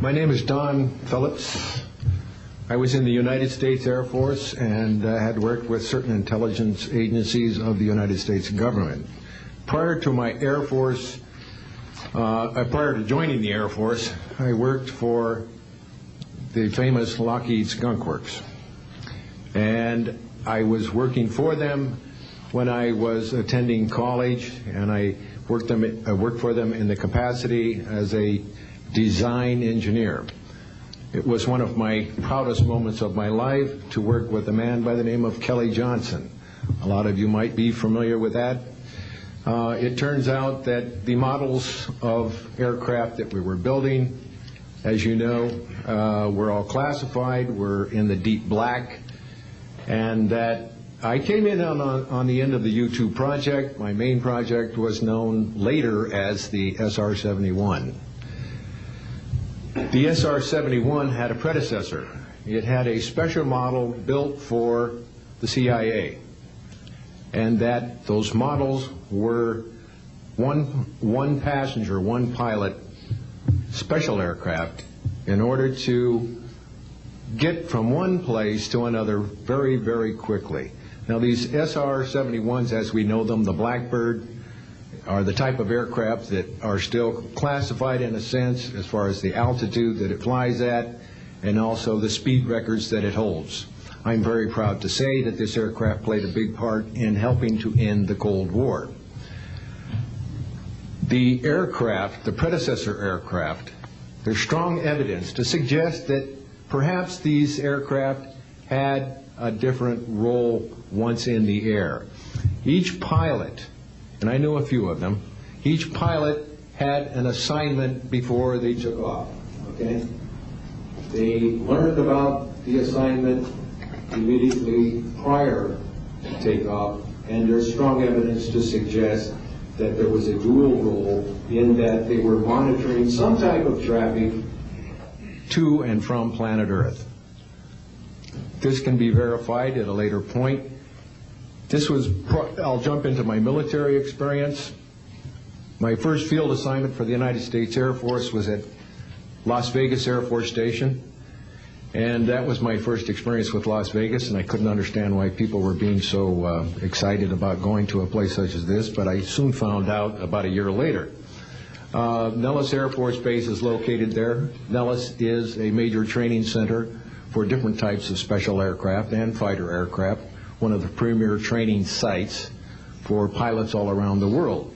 My name is Don Phillips. I was in the United States Air Force and had worked with certain intelligence agencies of the United States government. Prior to my Air Force, prior to joining the Air Force, I worked for the famous Lockheed Skunk Works. And I was working for them when I was attending college, and I worked for them in the capacity as a design engineer. It was one of my proudest moments of my life to work with a man by the name of Kelly Johnson. A lot of you might be familiar with that. It turns out that the models of aircraft that we were building, as you know, were all classified, were in the deep black, and that I came in on the end of the U-2 project. My main project was known later as the SR-71. The SR-71 had a predecessor. It had a special model built for the CIA, and that those models were one passenger, one pilot special aircraft in order to get from one place to another very, very quickly. Now these SR-71s, as we know them, the Blackbird, are the type of aircraft that are still classified in a sense as far as the altitude that it flies at and also the speed records that it holds. I'm very proud to say that this aircraft played a big part in helping to end the Cold War. The aircraft, the predecessor aircraft, there's strong evidence to suggest that perhaps these aircraft had a different role once in the air. Each pilot, and I know a few of them, each pilot had an assignment before they took off, okay? They learned about the assignment immediately prior to takeoff, and there's strong evidence to suggest that there was a dual role in that they were monitoring some type of traffic to and from planet Earth. This can be verified at a later point. I'll jump into my military experience. My first field assignment for the United States Air Force was at Las Vegas Air Force Station. And that was my first experience with Las Vegas, and I couldn't understand why people were being so excited about going to a place such as this, but I soon found out about a year later. Nellis Air Force Base is located there. Nellis is a major training center for different types of special aircraft and fighter aircraft, one of the premier training sites for pilots all around the world.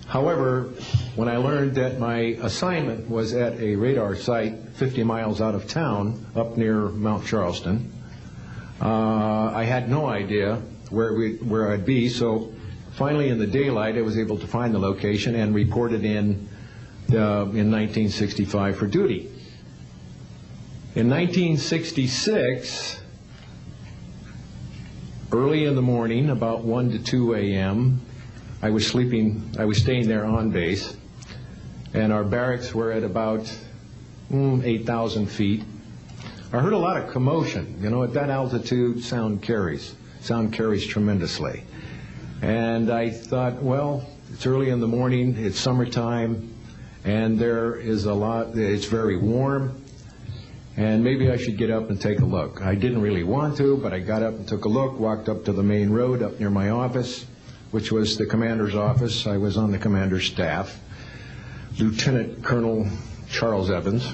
However, when I learned that my assignment was at a radar site 50 miles out of town, up near Mount Charleston, I had no idea where I'd be, so finally in the daylight I was able to find the location and reported in 1965 for duty. In 1966, early in the morning, about 1 to 2 a.m., I was staying there on base, and our barracks were at about 8,000 feet. I heard a lot of commotion. You know, at that altitude, sound carries tremendously. And I thought, well, it's early in the morning, it's summertime, and it's very warm, and maybe I should get up and take a look. I didn't really want to, but I got up and took a look, walked up to the main road up near my office, which was the commander's office. I was on the commander's staff, Lieutenant Colonel Charles Evans.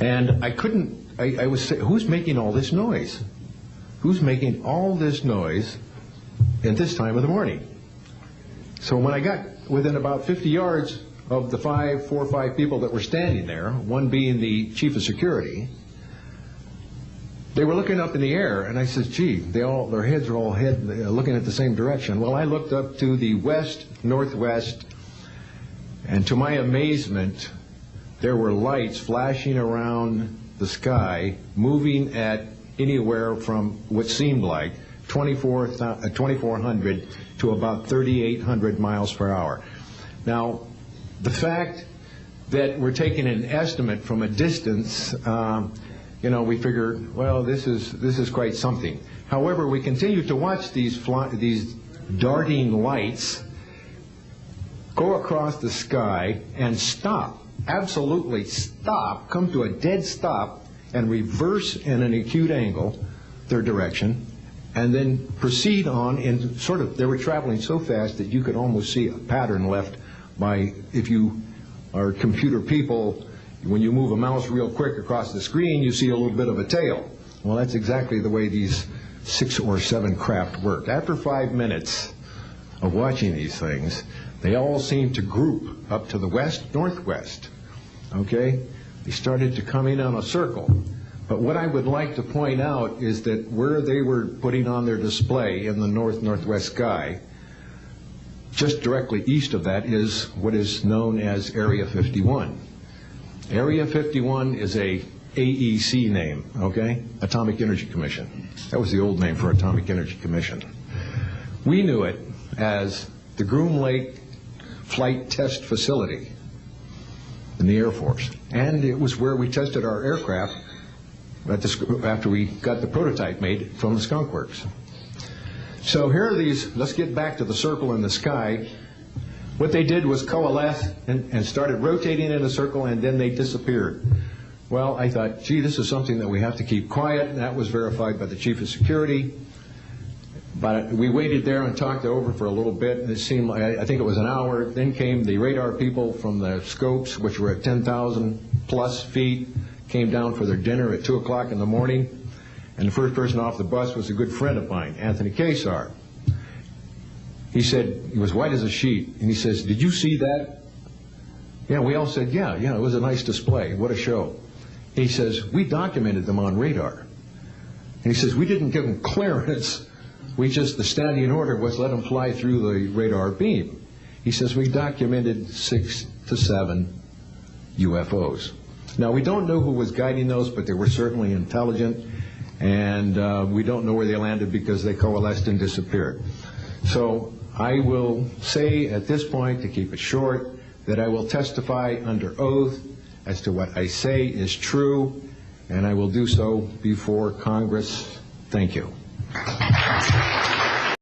And I was saying, who's making all this noise? Who's making all this noise at this time of the morning? So when I got within about 50 yards of the 4 or 5 people that were standing there, one being the chief of security, they were looking up in the air, and I said, gee, their heads are all looking at the same direction. Well, I looked up to the west, northwest, and to my amazement, there were lights flashing around the sky, moving at anywhere from what seemed like 2,400 to about 3,800 miles per hour. Now, the fact that we're taking an estimate from a distance, we figured, well, this is quite something. However, we continued to watch these darting lights go across the sky and stop absolutely stop, come to a dead stop, and reverse in an acute angle their direction, and then proceed on in sort of, they were traveling so fast that you could almost see a pattern left by, if you are computer people, when you move a mouse real quick across the screen, you see a little bit of a tail. Well, that's exactly the way these 6 or 7 craft worked. After 5 minutes of watching these things, they all seemed to group up to the west, northwest, okay? They started to come in on a circle. But what I would like to point out is that where they were putting on their display in the north-northwest sky, just directly east of that is what is known as Area 51. Area 51 is a AEC name, okay? Atomic Energy Commission. That was the old name for Atomic Energy Commission. We knew it as the Groom Lake Flight Test Facility in the Air Force. And it was where we tested our aircraft after we got the prototype made from the Skunk Works. So here are these, let's get back to the circle in the sky. What they did was coalesce and started rotating in a circle, and then they disappeared. Well, I thought, gee, this is something that we have to keep quiet, and that was verified by the Chief of Security. But we waited there and talked it over for a little bit, and it seemed like, I think it was an hour. Then came the radar people from the scopes, which were at 10,000 plus feet, came down for their dinner at 2 o'clock in the morning. And the first person off the bus was a good friend of mine, Anthony Kesar. He said, he was white as a sheet, and he says, did you see that? Yeah, we all said, yeah, it was a nice display. What a show. He says, we documented them on radar. And he says, we didn't give them clearance. We just, the standing order was let them fly through the radar beam. He says, we documented 6 to 7 UFOs. Now, we don't know who was guiding those, but they were certainly intelligent. And we don't know where they landed because they coalesced and disappeared. So I will say at this point, to keep it short, that I will testify under oath as to what I say is true, and I will do so before Congress. Thank you.